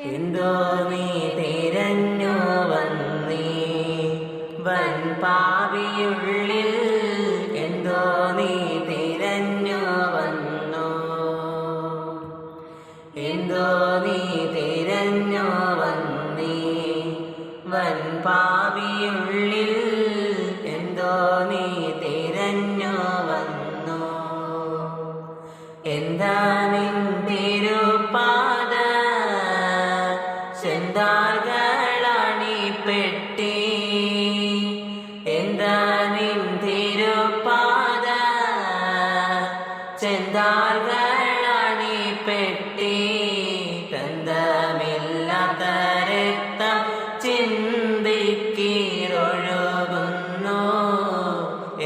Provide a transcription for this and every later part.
എന്തോ നീ തിരഞ്ഞു വന്നീ വൻപാവിയുള്ളിൽ, എന്തോ നീ തിരഞ്ഞു വന്നു, എന്തോ നീ തിരഞ്ഞു വന്നീ വൻപാവിയുള്ളിൽ, എന്തോ നീ തിരഞ്ഞു വന്നു. എന്താ നിൻ തിരുപ്പാദ ചെന്താകളണിപ്പെട്ടി, എന്താ നിൻ തിരുപ്പാദ ചെന്താകളണിപ്പെട്ടി, ബന്ധമില്ലാത്ത രക്തം ചിന്തിക്കീരൊഴുകുന്നു,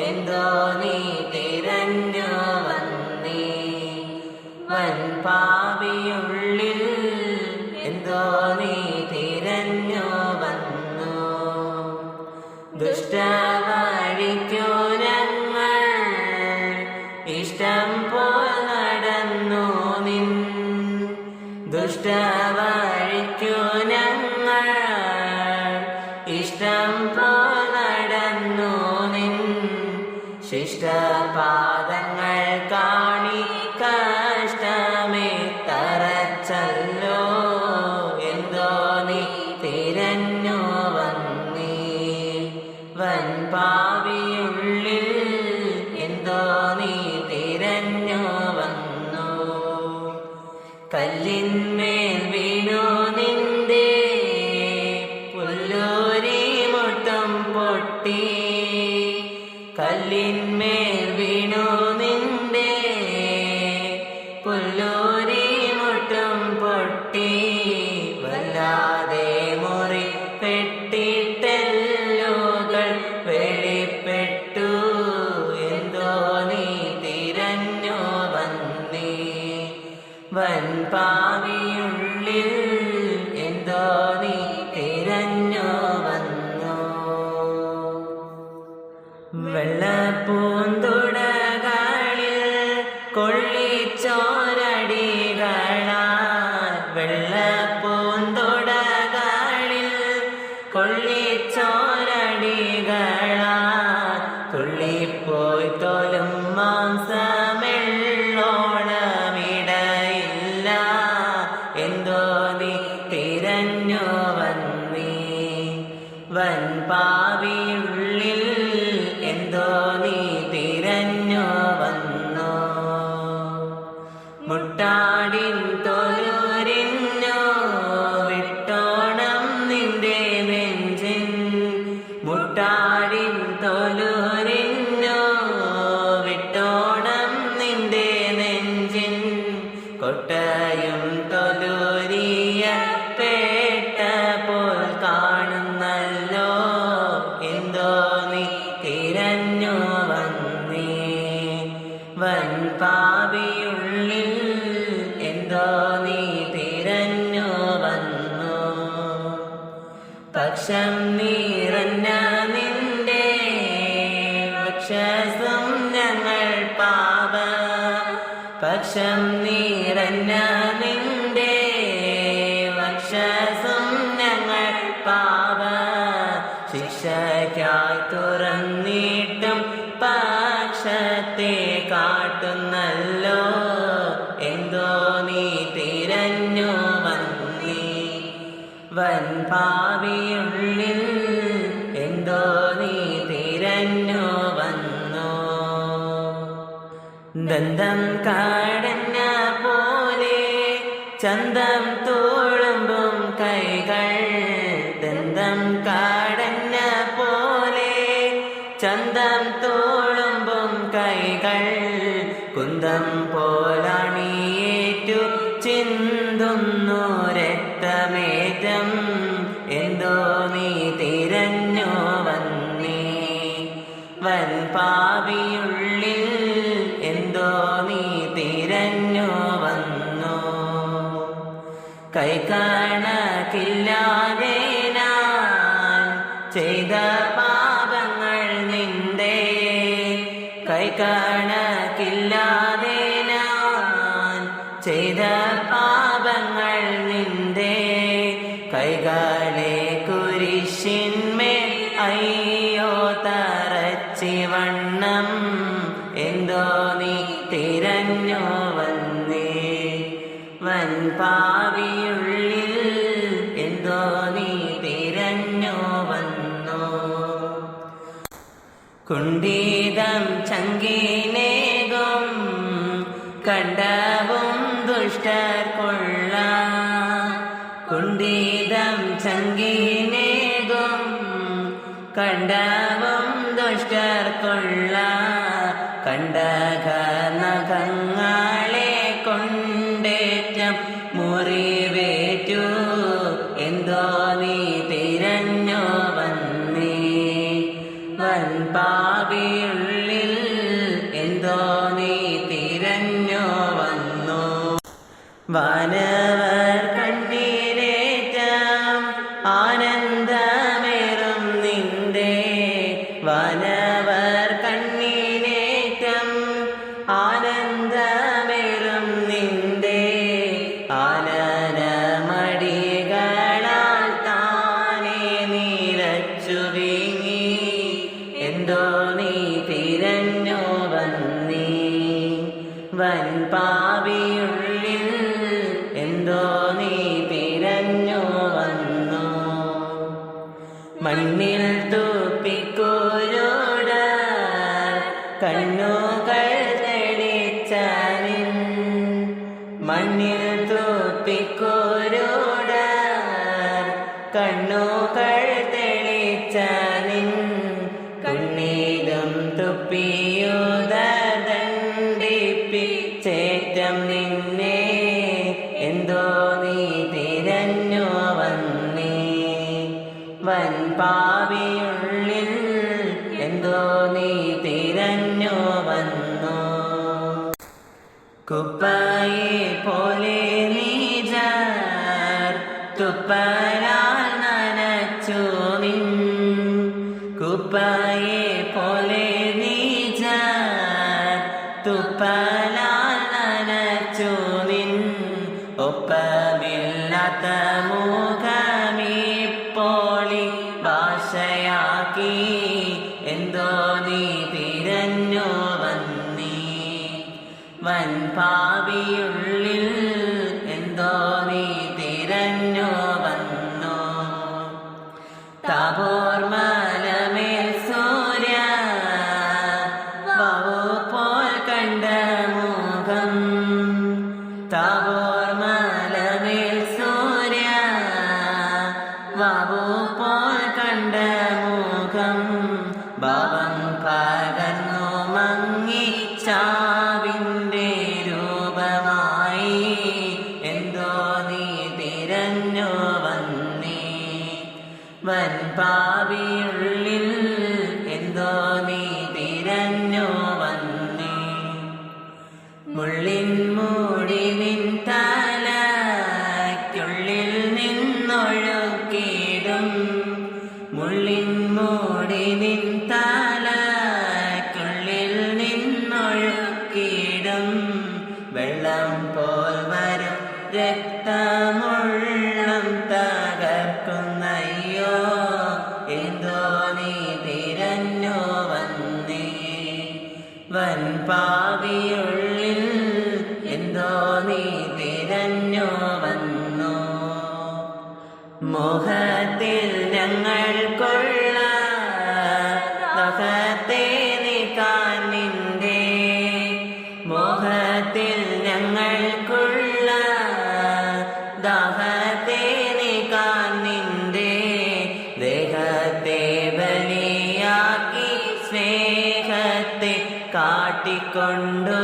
എന്തോ നീ തിരഞ്ഞു വന്നീ വൻപാവിയുള്ളിൽ, എന്തോ നീ തിരഞ്ഞു വന്നു. ദുഷ്ടവഴിക്കു ഞങ്ങൾ ഇഷ്ടം പോൽ നടന്നു നിൻ, ദുഷ്ടവഴിക്കു ഞങ്ങൾ ഇഷ്ടം പോൽ നടന്നു നിൻ, ശിഷ്ടപാദങ്ങൾ കാണി കഷ്ടമേ തറച്ചല്ലോ, എന്തോ നീ തിരഞ്ഞു വന്നീ വൻപാവിയുള്ളിൽ, എന്തോ നീ തിരഞ്ഞു വന്നു. കല്ലിന്മേൽ വീണു നിന്റെ പുല്ലൂരി മുട്ടും പൊട്ടി, കല്ലിന്മേൽ വീണു നിന്റെ പുല്ലൂരി മുട്ടും പൊട്ടി, വല്ലാതെ മുറിപ്പെട്ടിട്ടെല്ലുകൾ വെളിപ്പെട്ടു, എന്തോ നീ തിരഞ്ഞു വന്നീ വൻപാവിയുള്ളിൽ, എന്തോ നീ തിരഞ്ഞു വന്നു. വെള്ളപ്പൂന്തുടകളിൽ കൊള്ളിച്ചോരടികളാൽ, വെള്ളപ്പൂന്തുടകളിൽ കൊള്ളിച്ചോരടികളാൽ, തുള്ളിപ്പോയി തോലും മാംസമെള്ളോളമിടയില്ല, എന്തോ നീ തിരഞ്ഞു വന്നീ വൻപാവിയുള്ളിൽ, എന്തോ നീ തിരഞ്ഞു വന്നു. മുട്ടാടിൻ തൊലൂരിന്നു വിട്ടോണം നിന്റെ നെഞ്ചിൻ, മുട്ടാടിൻ തൊലൂരിന്നു വിട്ടോണം നിന്റെ നെഞ്ചിൻ, കൊട്ടയും തൊലൂരിയ പേട്ട പോൽ കാണുന്നല്ലോ, എന്തോ നീ തിരഞ്ഞു വന്നീ വൻപാവിയുള്ളിൽ, എന്തോ നീ തിരഞ്ഞു വന്നു. പക്ഷം നിറഞ്ഞ നിന്റെ വക്ഷസം ഞങ്ങൾ പാപ, പക്ഷം നിറഞ്ഞ നിന്റെ വക്ഷസം ഞങ്ങൾ പാപ, ശിക്ഷയ്ക്കായി തുറന്നിട്ടും പക്ഷത്തെ കാട്ടുന്നല്ലോ, എന്തോ നീ തിരഞ്ഞു വന്നീ വൻപാവിയുള്ളിൽ, എന്തോ നീ തിരഞ്ഞു വന്നു. ദന്തം കടഞ്ഞ പോലെ ചന്തം തുളുമ്പും കൈകൾ, ദന്തം കടഞ്ഞ പോലെ ചന്തം തുളുമ്പും കൈകൾ, കുന്തം പോലണിയേറ്റു ചിന്തുന്നു രക്തമേറ്റം, എന്തോ നീ തിരഞ്ഞു വന്നീ വൻപാവിയുള്ളിൽ, എന്തോ നീ തിരഞ്ഞു വന്നു. കൈകണക്കില്ലാതെ ഞാൻ ചെയ്ത പാപങ്ങൾ നിന്റെ, കൈകണക്കില്ലാതെ ഞാൻ ചെയ്ത പാപങ്ങൾ നിന്റെ കൈകാലെ കുരിശിന്മേൽ അയ്യോ തറച്ചിവണ്ണം എന്തോ നീ തിരഞ്ഞു വന്നേ. വൻപാവിയുള്ളിൽ എന്തോ നീ തിരഞ്ഞു വന്നു. കുണ്ടീതം ചങ്കിനേകും കണ്ടവും ദുഷ്ടർക്കുള്ള. കുണ്ടീതം ചങ്കിനേകും കണ്ടവും ദുഷ്ടർക്കുള്ള. കണ്ടകനഖങ്ങളെ കൊണ്ടേറ്റം മുറിവേറ്റു എന്തോ നീ തിരഞ്ഞു വന്നേ. വൻപാവിയുള്ളിൽ എന്തോ നീ തിരഞ്ഞു വന്നു. വാനവർ കണ്ണീരേറ്റം ആനന്ദമേറും നിന്റെ. വാനവർ കണ്ണീരേറ്റം ആനന്ദമേറും നിന്റെ. ആനനമടികളാൽ താനേ നിറച്ചു വീങ്ങി എന്തോ നീ തിരഞ്ഞു വന്നേ. വൻപാവിയുള്ളിൽ എന്തോ നീ തിരഞ്ഞു വന്നു. മണ്ണിൽ തൂപ്പിക്കോരോട കണ്ണുകൾ തെളിച്ചാനിൻ. മണ്ണിൽ തൂപ്പിക്കോരോട കണ്ണുകൾ തെളിച്ചാനിൻ. കണ്ണീരും തുപ്പിയുദണ്ഡിപ്പിച്ചേറ്റം നിന്നെ എന്തോ നീ തിരഞ്ഞു വന്നേ. വൻപാവിയുള്ളിൽ എന്തോ നീ തിരഞ്ഞു വന്നു. കുപ്പയെ പോലെ നീജർ തുപ്പലാൽ നനച്ചു നിൻ. കുപ്പയെ പോലെ നീജർ തുപ്പലാൽ നനച്ചു നിൻ. ഒപ്പമില്ലാത്ത മുഖമിപ്പോളി ഭാഷയാക്കി എന്തോ നീ തിരഞ്ഞു വന്നേ. വൻപാവിയുള്ളിൽ എന്തോ നീ തിരഞ്ഞു വന്നു. താബോർ മലമേൽ സൂര്യ വാവു പോൽ കണ്ട മുഖം. താബോർ മലമേൽ സൂര്യ വാവു പോൽ കണ്ട മുഖം. ഭാവം പകർന്നു മങ്ങി ചാവിൻ്റെ രൂപമായി എന്തോ നീ തിരഞ്ഞു വന്നേ. വൻപാവിയുള്ളിൽ എന്തോ നീ തിരഞ്ഞു വന്നേ. മുള്ളിൻ മൂടി നിൻ തലയ്ക്കുള്ളിൽ നിന്നൊഴുക്കിടും. മുള്ളിൻ മൂടി നിൻ തലയ്ക്കുള്ളിൽ നിന്നൊഴുക്കിടും. വെള്ളം പോൽ വരും രക്തമുള്ളം തകർക്കുന്നയ്യോ എന്തോ നീ തിരഞ്ഞു വന്നേ. വൻപാവിയുള്ളിൽ എന്തോ നീ തിരഞ്ഞു വന്നു. മോഹത്തിൽ ഞങ്ങൾക്കുള്ള ദഹത്തെ നീക്കാൻ നിന്റെ. മോഹത്തിൽ ഞങ്ങൾക്കുള്ള ദാഹത്തെ നീക്കാൻ നിന്റെ. ദേഹത്തെ ബലിയാക്കി സ്നേഹത്തെ കാട്ടിക്കൊണ്ടു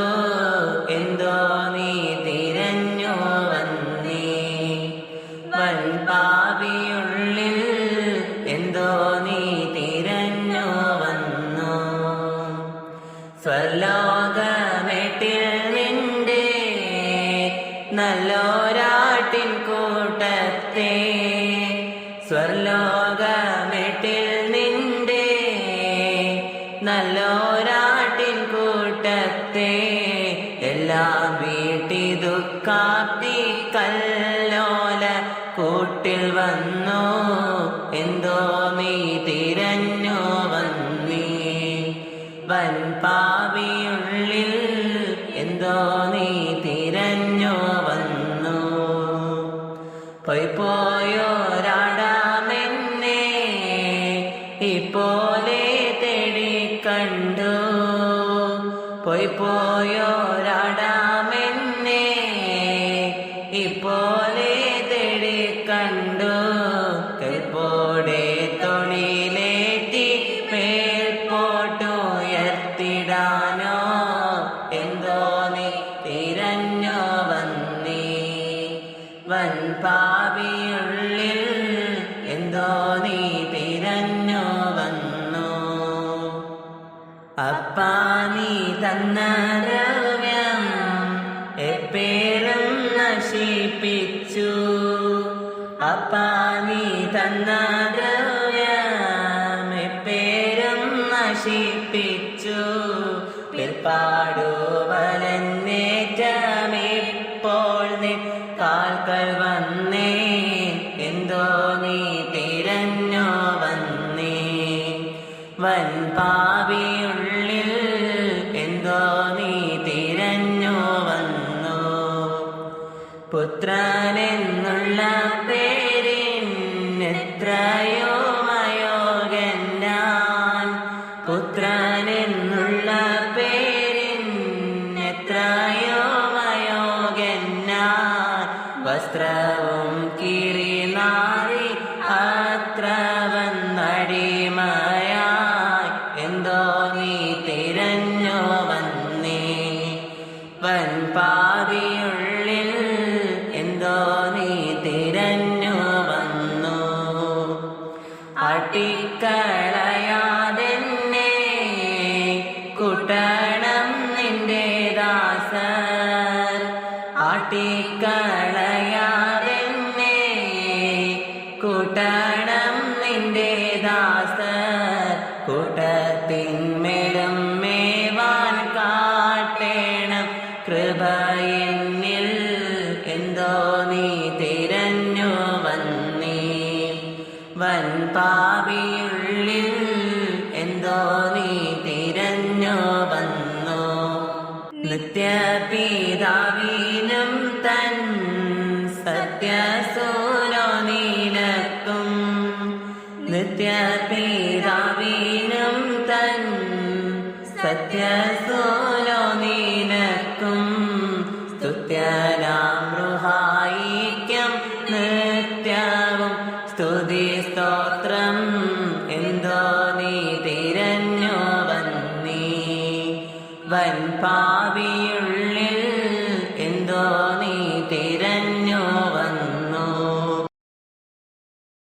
എന്തോ നീ തിരഞ്ഞു വന്നേ. വൻപാവിയുള്ളിൽ എന്തോ നീ തിരഞ്ഞു വന്നു. സ്വർലോകമേട്ടിൽ നിന്റെ നല്ലോരാട്ടിൻ കൂട്ടത്തെ. സ്വർലോകമേട്ടിൽ നിന്റെ നല്ലോരാട്ടിൻ കൂട്ടത്തെ. എല്ലാം വീട്ടി ദുഃഖാപ്തി കല്ലോല കൂട്ടിൽ വന്നു എന്തോ നീ തിരഞ്ഞു വന്നീ വൻപാവിയുള്ളിൽ എന്തോ നീ തിരഞ്ഞു വന്നു പോയോരാടാമെന്നെ ഇപ്പോലെ തേടിക്കണ്ടു പോയോരാടാമെന്നെ ഇപ്പോലെ തേടിക്കണ്ടു കൈപ്പോടെ തൊഴിലേറ്റി മേൽപോട്ടുയർത്തിടാനോ എന്തോ നീ തിരഞ്ഞു വന്നീ വൻപാവിയുള്ളിൽ എന്തോ നീ തിരഞ്ഞു വന്നു അപ്പാ നീ തന്ന ദ്രവ്യം എപ്പേരും നശിപ്പിച്ചു അപ്പാ നീ തന്ന ദ്രവ്യം എപ്പേരും നശിപ്പിച്ചു പിൽപ്പാടു വലന്നേറ്റമിപ്പോൾ നിൻ കാൽക്കൽ വന്നേ എന്തോ നീ തിരഞ്ഞു വന്നേ വൻപാവിയുള്ളിൽ എന്തോ നീ തിരഞ്ഞു വന്നു പുത്രനെന്നുള്ള പേരിനെത്രയോ മയോഗ്യൻ ഞാൻ പുത്രനെന്നുള്ള പേരിനെത്രയോ മയോഗ്യൻ ഞാൻ വസ്ത്രവും കീറി നാറി അത്ര വന്നടിമയായി എന്തോ നീ തിരഞ്ഞു വന്നേ വൻപാവിയുള്ളിൽ എന്തോ നീ തിരഞ്ഞു വന്നു അട്ടിക്കളയാതെന്നെ കൂട്ടണം നിന്റെ ദാസർ ആട്ടിക്കളയാതെന്നെ കൂട്ടണം നിന്റെ ദാസർ കൂട്ടത്തിന്മേലും മേവാൻ കാട്ടേണം കൃപയെന്നിൽ എന്തോ നീ തിരഞ്ഞു വന്നേ വൻപാവിയുള്ളിൽ എന്തോ നീ തിരഞ്ഞു വന്നു നിത്യപിതാവിനും തൻ സത്യസൂനോ നീലക്കും നിത്യപിതാവിനും തൻ സത്യസൂനോ നീലക്കും സ്തുത്യനാം റുഹായിക്കും നിത്യവും സ്തുതി സ്തോത്രം എന്തോ നീ തിരഞ്ഞു വന്നീ വൻപാവിയുള്ളിൽ എന്തോ നീ തിരഞ്ഞു